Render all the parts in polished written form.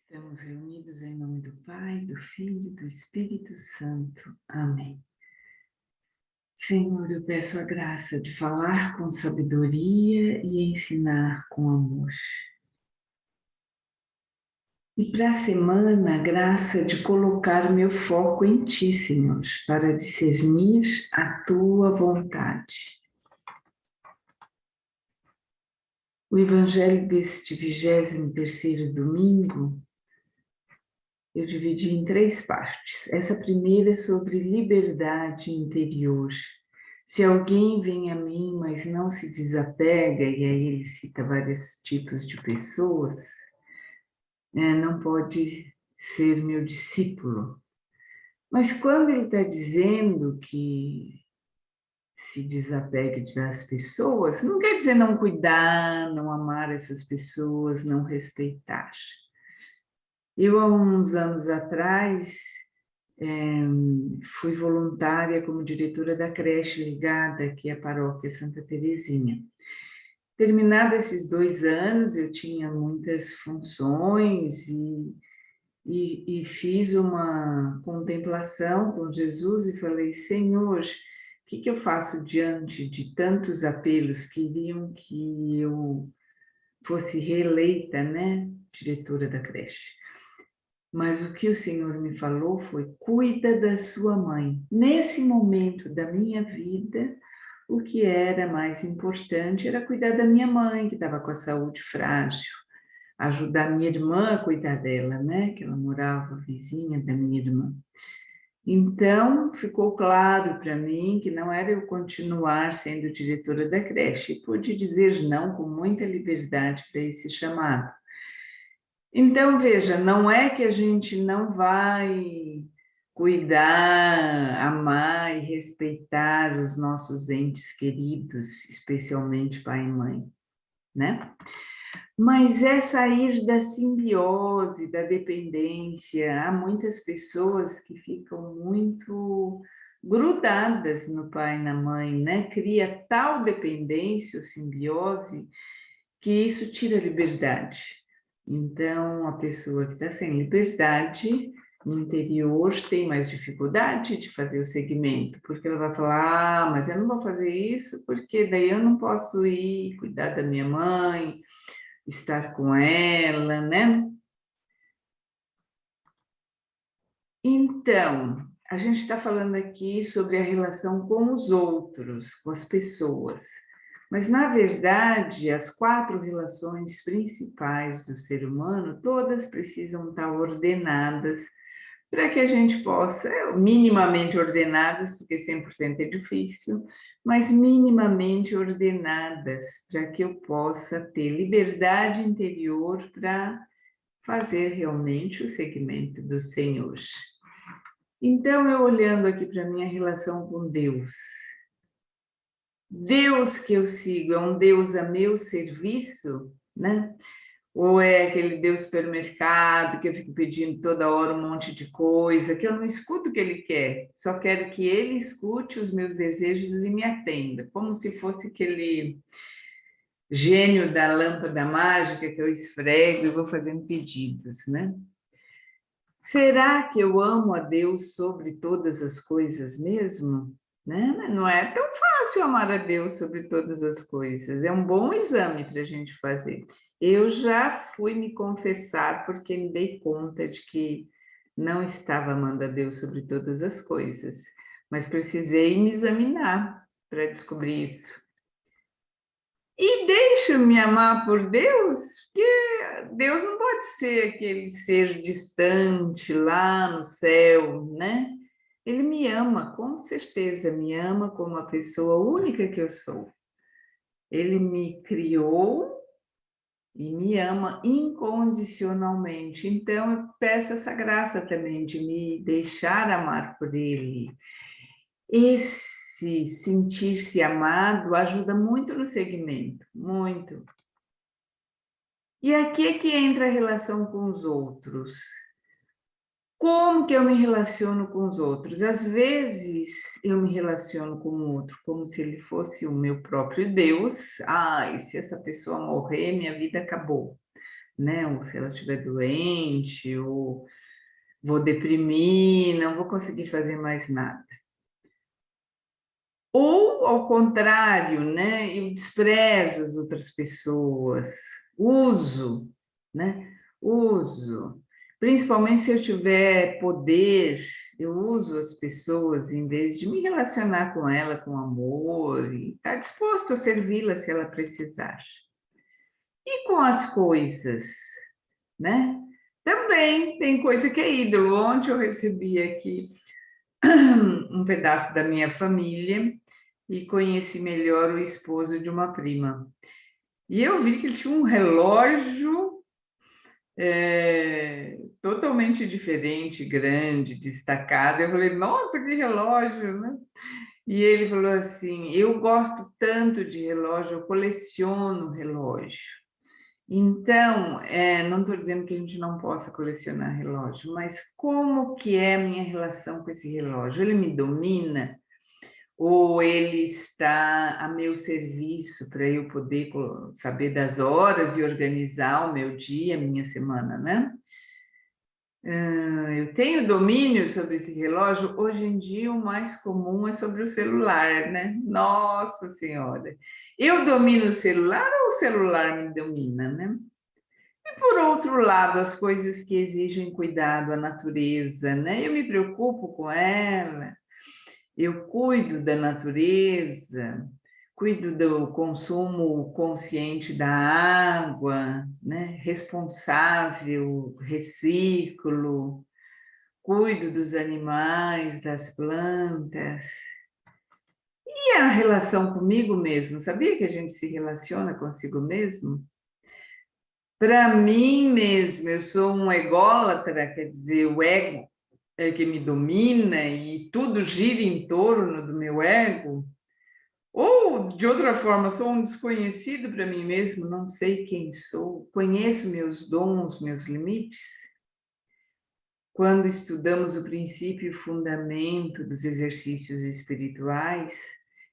Estamos reunidos em nome do Pai, do Filho e do Espírito Santo. Amém. Senhor, eu peço a graça de falar com sabedoria e ensinar com amor. E para a semana, a graça de colocar meu foco em Ti, Senhor, para discernir a Tua vontade. O Evangelho deste 23º domingo eu dividi em 3 partes. Essa primeira é sobre liberdade interior. Se alguém vem a mim, mas não se desapega, e aí ele cita vários tipos de pessoas, não pode ser meu discípulo. Mas quando ele está dizendo que se desapegue das pessoas, não quer dizer não cuidar, não amar essas pessoas, não respeitar. Eu, há uns anos atrás, fui voluntária como diretora da creche ligada aqui à paróquia Santa Terezinha. Terminados esses 2 anos, eu tinha muitas funções e fiz uma contemplação com Jesus e falei: Senhor, o que eu faço diante de tantos apelos? Queriam que eu fosse reeleita, né, diretora da creche. Mas o que o Senhor me falou foi: cuida da sua mãe. Nesse momento da minha vida, o que era mais importante era cuidar da minha mãe, que estava com a saúde frágil, ajudar minha irmã a cuidar dela, né? Que ela morava vizinha da minha irmã. Então, ficou claro para mim que não era eu continuar sendo diretora da creche. E pude dizer não com muita liberdade para esse chamado. Então, veja, não é que a gente não vai cuidar, amar e respeitar os nossos entes queridos, especialmente pai e mãe, né? Mas é sair da simbiose, da dependência. Há muitas pessoas que ficam muito grudadas no pai e na mãe, né? Cria tal dependência ou simbiose que isso tira a liberdade. Então, a pessoa que está sem liberdade no interior tem mais dificuldade de fazer o segmento, porque ela vai falar: ah, mas eu não vou fazer isso porque daí eu não posso ir cuidar da minha mãe, estar com ela, né? Então, a gente está falando aqui sobre a relação com os outros, com as pessoas. Mas, na verdade, as 4 relações principais do ser humano, todas precisam estar ordenadas para que a gente possa, minimamente ordenadas, porque 100% é difícil, mas minimamente ordenadas, para que eu possa ter liberdade interior para fazer realmente o segmento do Senhor. Então, eu olhando aqui para a minha relação com Deus, Deus que eu sigo é um Deus a meu serviço, né? Ou é aquele Deus supermercado que eu fico pedindo toda hora um monte de coisa, que eu não escuto o que ele quer, só quero que ele escute os meus desejos e me atenda, como se fosse aquele gênio da lâmpada mágica que eu esfrego e vou fazendo pedidos, né? Será que eu amo a Deus sobre todas as coisas mesmo? Né? Não é tão fácil amar a Deus sobre todas as coisas. É um bom exame para a gente fazer. Eu já fui me confessar porque me dei conta de que não estava amando a Deus sobre todas as coisas, mas precisei me examinar para descobrir isso. E deixa-me amar por Deus, porque Deus não pode ser aquele ser distante lá no céu, né? Ele me ama, com certeza, me ama como a pessoa única que eu sou. Ele me criou e me ama incondicionalmente. Então, eu peço essa graça também de me deixar amar por Ele. Esse sentir-se amado ajuda muito no segmento, muito. E aqui é que entra a relação com os outros. Como que eu me relaciono com os outros? Às vezes eu me relaciono com o outro como se ele fosse o meu próprio Deus. Ai, se essa pessoa morrer, minha vida acabou. né? Ou se ela estiver doente, ou vou deprimir, não vou conseguir fazer mais nada. Ou, ao contrário, né? Eu desprezo as outras pessoas, uso, né? Uso. Principalmente se eu tiver poder, eu uso as pessoas em vez de me relacionar com ela com amor e estar disposto a servi-la se ela precisar. E com as coisas, né? Também tem coisa que é ídolo. Ontem eu recebi aqui um pedaço da minha família e conheci melhor o esposo de uma prima. E eu vi que ele tinha um relógio totalmente diferente, grande, destacado. Eu falei, nossa, que relógio, né? E ele falou assim, eu gosto tanto de relógio, eu coleciono relógio. Então, não estou dizendo que a gente não possa colecionar relógio, mas como que é a minha relação com esse relógio? Ele me domina? Ou ele está a meu serviço para eu poder saber das horas e organizar o meu dia, a minha semana, né? Eu tenho domínio sobre esse relógio. Hoje em dia, o mais comum é sobre o celular, né? Nossa Senhora! Eu domino o celular ou o celular me domina, né? E por outro lado, as coisas que exigem cuidado, a natureza, né? Eu me preocupo com ela, eu cuido da natureza, cuido do consumo consciente da água, né? Responsável, reciclo, cuido dos animais, das plantas. E a relação comigo mesmo? Sabia que a gente se relaciona consigo mesmo? Para mim mesmo, eu sou um ególatra, quer dizer, o ego é que me domina e tudo gira em torno do meu ego. Ou, de outra forma, sou um desconhecido para mim mesmo, não sei quem sou, conheço meus dons, meus limites. Quando estudamos o princípio e fundamento dos exercícios espirituais,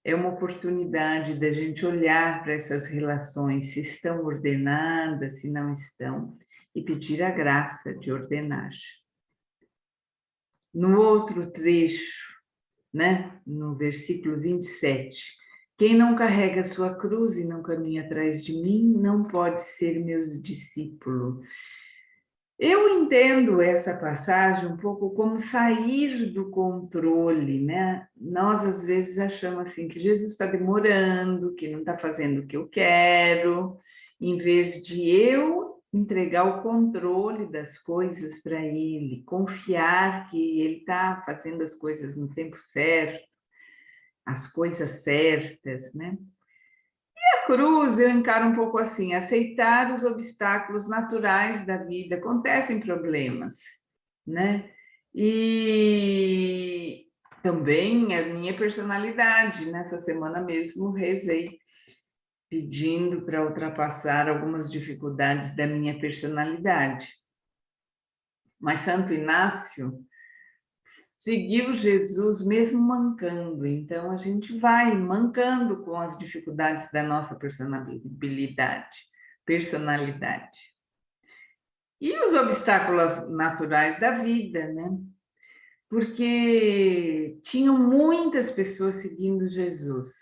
é uma oportunidade da gente olhar para essas relações, se estão ordenadas, se não estão, e pedir a graça de ordenar. No outro trecho, né, no versículo 27, quem não carrega sua cruz e não caminha atrás de mim, não pode ser meu discípulo. Eu entendo essa passagem um pouco como sair do controle, né? Nós, às vezes, achamos assim que Jesus está demorando, que não está fazendo o que eu quero, em vez de eu entregar o controle das coisas para Ele, confiar que Ele está fazendo as coisas no tempo certo, as coisas certas, né? A cruz eu encaro um pouco assim, aceitar os obstáculos naturais da vida, acontecem problemas, né? E também a minha personalidade, nessa semana mesmo rezei, pedindo para ultrapassar algumas dificuldades da minha personalidade. Mas Santo Inácio seguiu Jesus mesmo mancando, então a gente vai mancando com as dificuldades da nossa personalidade. E os obstáculos naturais da vida, né? Porque tinham muitas pessoas seguindo Jesus,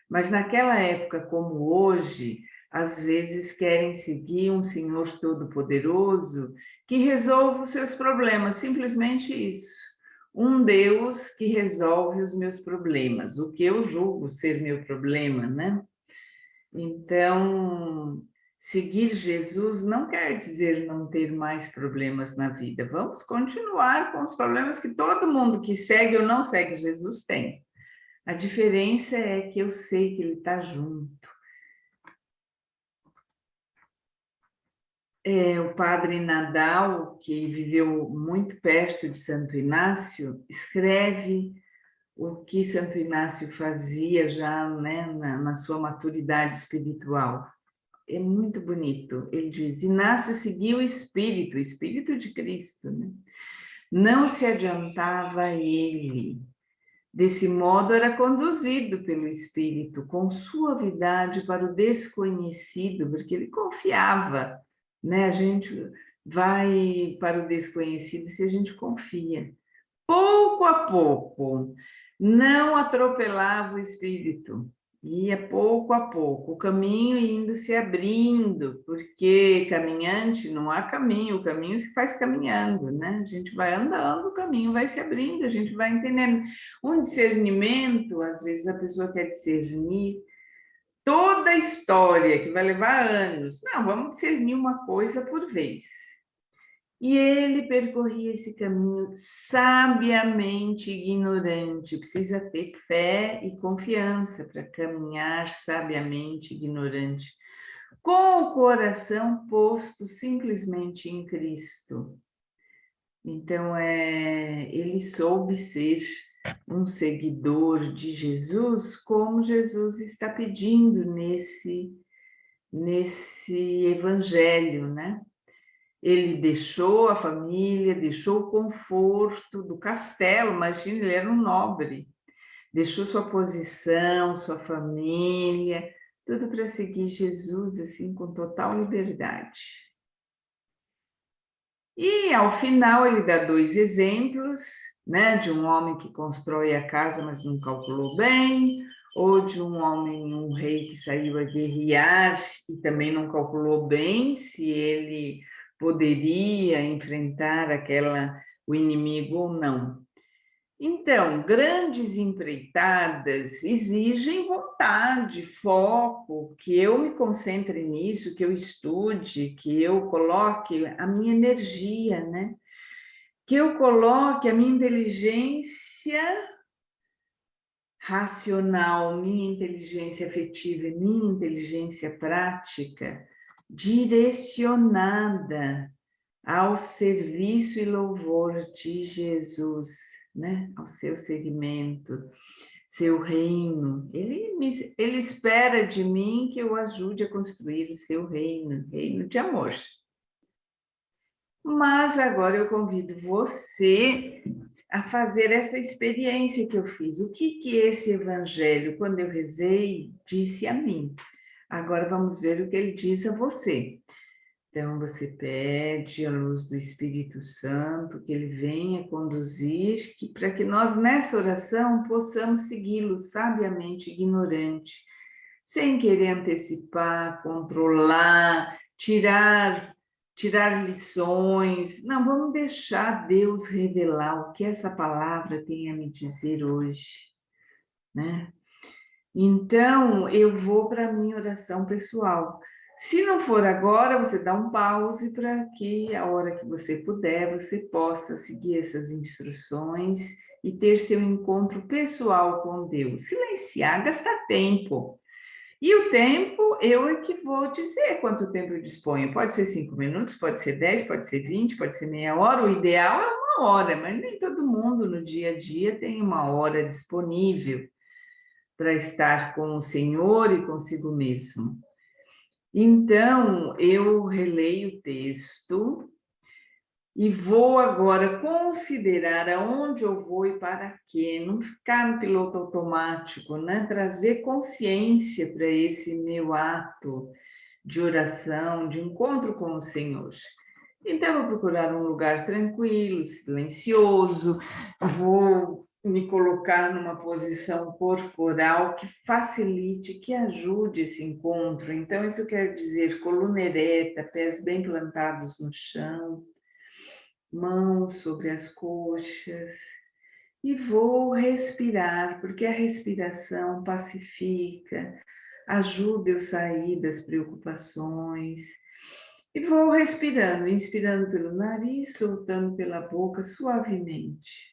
mas naquela época, como hoje, às vezes querem seguir um Senhor Todo-Poderoso que resolva os seus problemas, simplesmente isso. Um Deus que resolve os meus problemas, o que eu julgo ser meu problema, né? Então, seguir Jesus não quer dizer não ter mais problemas na vida. Vamos continuar com os problemas que todo mundo que segue ou não segue Jesus tem. A diferença é que eu sei que Ele está junto. O padre Nadal, que viveu muito perto de Santo Inácio, escreve o que Santo Inácio fazia já, né, na sua maturidade espiritual. É muito bonito. Ele diz: Inácio seguia o Espírito de Cristo, né? Não se adiantava a ele. Desse modo, era conduzido pelo Espírito com suavidade para o desconhecido, porque ele confiava né? A gente vai para o desconhecido se a gente confia. Pouco a pouco, não atropelava o espírito, ia pouco a pouco, o caminho indo se abrindo, porque caminhante não há caminho, o caminho se faz caminhando, né? A gente vai andando, o caminho vai se abrindo, a gente vai entendendo. Um discernimento, às vezes a pessoa quer discernir toda a história, que vai levar anos. Não, vamos discernir uma coisa por vez. E ele percorria esse caminho sabiamente ignorante. Precisa ter fé e confiança para caminhar sabiamente ignorante, com o coração posto simplesmente em Cristo. Então, ele soube ser um seguidor de Jesus, como Jesus está pedindo nesse evangelho, né? Ele deixou a família, deixou o conforto do castelo, imagina, ele era um nobre, deixou sua posição, sua família, tudo para seguir Jesus, assim, com total liberdade. E, ao final, ele dá 2 exemplos, né, de um homem que constrói a casa, mas não calculou bem, ou de um homem, um rei que saiu a guerrear e também não calculou bem se ele poderia enfrentar o inimigo ou não. Então, grandes empreitadas exigem vontade, foco, que eu me concentre nisso, que eu estude, que eu coloque a minha energia, né? Que eu coloque a minha inteligência racional, minha inteligência afetiva, minha inteligência prática, direcionada ao serviço e louvor de Jesus, né? Ao seu segmento, seu reino. Ele espera de mim que eu ajude a construir o seu reino, reino de amor. Mas agora eu convido você a fazer essa experiência que eu fiz. O que esse evangelho, quando eu rezei, disse a mim? Agora vamos ver o que ele diz a você. Então, você pede a luz do Espírito Santo, que ele venha conduzir, para que nós, nessa oração, possamos segui-lo sabiamente, ignorante, sem querer antecipar, controlar, tirar lições. Não, vamos deixar Deus revelar o que essa palavra tem a me dizer hoje, né? Então, eu vou para a minha oração pessoal. Se não for agora, você dá um pause para que, a hora que você puder, você possa seguir essas instruções e ter seu encontro pessoal com Deus. Silenciar, gastar tempo. E o tempo, eu é que vou dizer quanto tempo eu disponho. Pode ser 5 minutos, pode ser 10, pode ser 20, pode ser meia hora. O ideal é 1 hora, mas nem todo mundo no dia a dia tem 1 hora disponível para estar com o Senhor e consigo mesmo. Então, eu releio o texto e vou agora considerar aonde eu vou e para quê, não ficar no piloto automático, né? Trazer consciência para esse meu ato de oração, de encontro com o Senhor. Então, eu vou procurar um lugar tranquilo, silencioso, vou me colocar numa posição corporal que facilite, que ajude esse encontro. Então, isso quer dizer coluna ereta, pés bem plantados no chão, mãos sobre as coxas, e vou respirar, porque a respiração pacifica, ajuda eu sair das preocupações. E vou respirando, inspirando pelo nariz, soltando pela boca suavemente.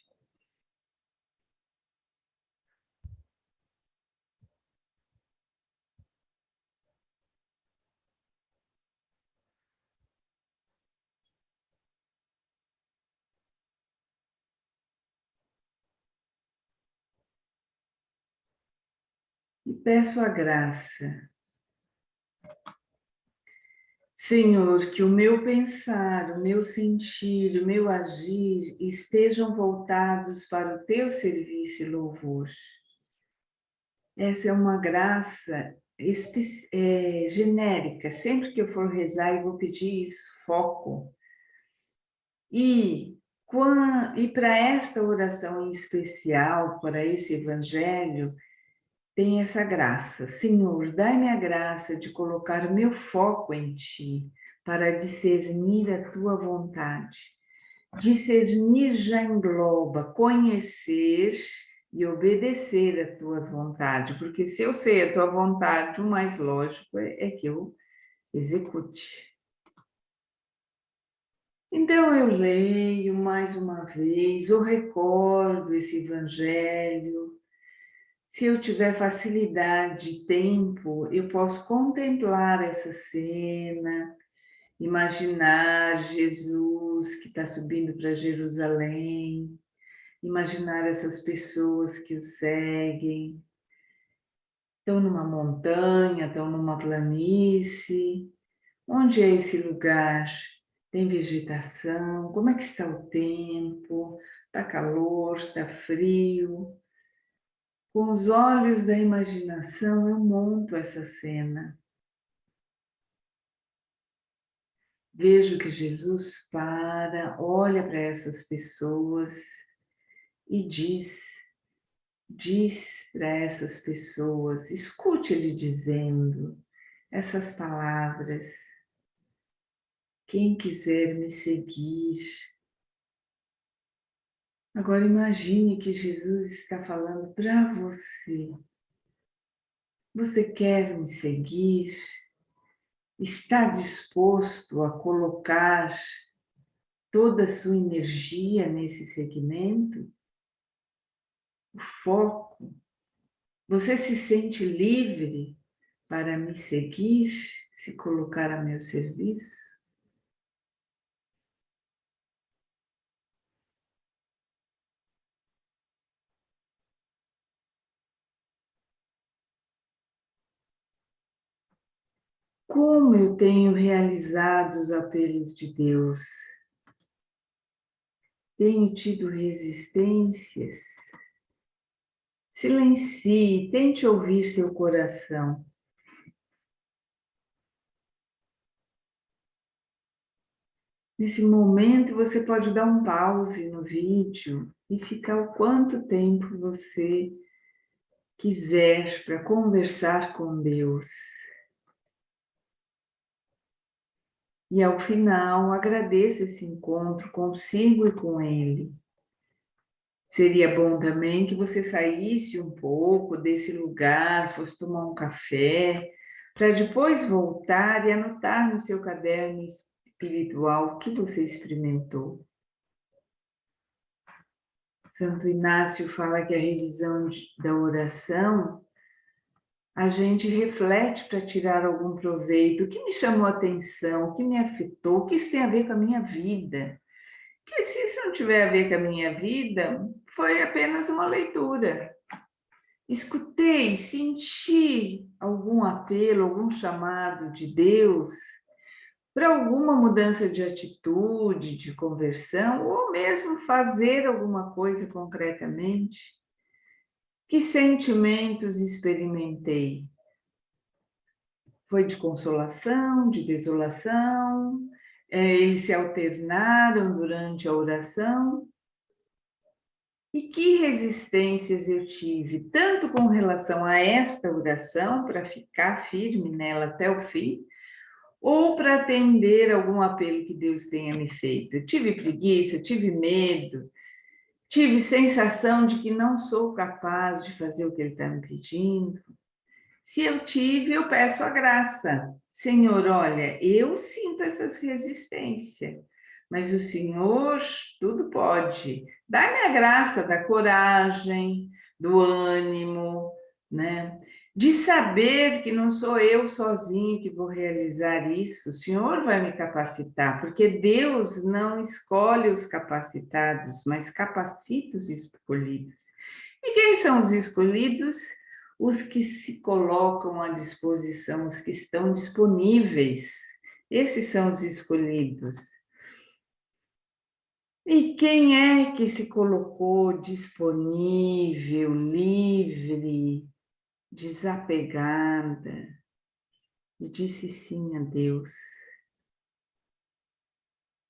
E peço a graça, Senhor, que o meu pensar, o meu sentir, o meu agir estejam voltados para o teu serviço e louvor. Essa é uma graça genérica. Sempre que eu for rezar, eu vou pedir isso, foco. E para esta oração em especial, para esse evangelho, tem essa graça. Senhor, dai-me a graça de colocar meu foco em Ti, para discernir a Tua vontade. Discernir já engloba conhecer e obedecer a Tua vontade, porque se eu sei a Tua vontade, o mais lógico é que eu execute. Então eu leio mais uma vez, ou recordo esse evangelho. Se eu tiver facilidade, tempo, eu posso contemplar essa cena, imaginar Jesus que está subindo para Jerusalém, imaginar essas pessoas que o seguem, estão numa montanha, estão numa planície. Onde é esse lugar? Tem vegetação? Como é que está o tempo? Está calor? Está frio? Com os olhos da imaginação, eu monto essa cena. Vejo que Jesus olha para essas pessoas e diz para essas pessoas, escute ele dizendo essas palavras: quem quiser me seguir. Agora imagine que Jesus está falando para você. Você quer me seguir? Está disposto a colocar toda a sua energia nesse segmento? O foco? Você se sente livre para me seguir, se colocar a meu serviço? Como eu tenho realizado os apelos de Deus? Tenho tido resistências? Silencie, tente ouvir seu coração. Nesse momento, você pode dar um pause no vídeo e ficar o quanto tempo você quiser para conversar com Deus. E ao final, agradeça esse encontro consigo e com Ele. Seria bom também que você saísse um pouco desse lugar, fosse tomar um café, para depois voltar e anotar no seu caderno espiritual o que você experimentou. Santo Inácio fala que a revisão da oração, a gente reflete para tirar algum proveito. O que me chamou a atenção, o que me afetou, o que isso tem a ver com a minha vida? Que se isso não tiver a ver com a minha vida, foi apenas uma leitura. Escutei, senti algum apelo, algum chamado de Deus para alguma mudança de atitude, de conversão, ou mesmo fazer alguma coisa concretamente. Que sentimentos experimentei? Foi de consolação, de desolação? Eles se alternaram durante a oração? E que resistências eu tive, tanto com relação a esta oração, para ficar firme nela até o fim, ou para atender algum apelo que Deus tenha me feito. Eu tive preguiça, tive medo, tive sensação de que não sou capaz de fazer o que Ele está me pedindo. Se eu tive, eu peço a graça. Senhor, olha, eu sinto essas resistências, mas o Senhor tudo pode. Dá-me a graça da coragem, do ânimo, né? De saber que não sou eu sozinho que vou realizar isso. O Senhor vai me capacitar, porque Deus não escolhe os capacitados, mas capacita os escolhidos. E quem são os escolhidos? Os que se colocam à disposição, os que estão disponíveis. Esses são os escolhidos. E quem é que se colocou disponível, livre, desapegada, e disse sim a Deus.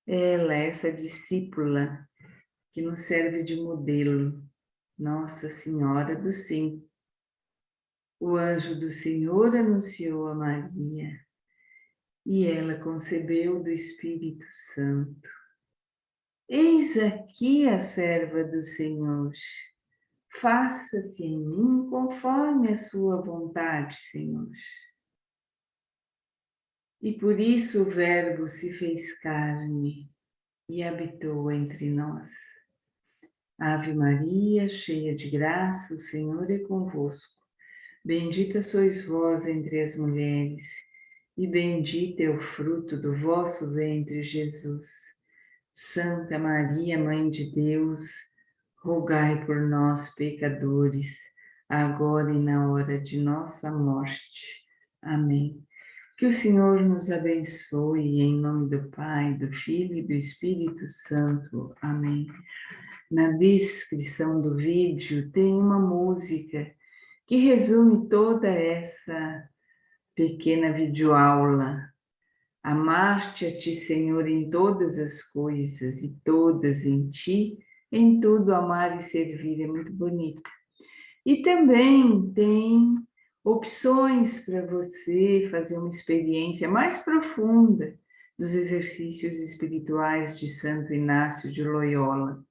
Ela é essa discípula que nos serve de modelo, Nossa Senhora do Sim. O anjo do Senhor anunciou a Maria, e ela concebeu do Espírito Santo. Eis aqui a serva do Senhor. Faça-se em mim conforme a sua vontade, Senhor. E por isso o Verbo se fez carne e habitou entre nós. Ave Maria, cheia de graça, o Senhor é convosco. Bendita sois vós entre as mulheres, e bendito é o fruto do vosso ventre, Jesus. Santa Maria, Mãe de Deus, rogai por nós, pecadores, agora e na hora de nossa morte. Amém. Que o Senhor nos abençoe, em nome do Pai, do Filho e do Espírito Santo. Amém. Na descrição do vídeo tem uma música que resume toda essa pequena videoaula. Amar-te a ti, Senhor, em todas as coisas e todas em ti, em tudo amar e servir, é muito bonito. E também tem opções para você fazer uma experiência mais profunda dos exercícios espirituais de Santo Inácio de Loyola.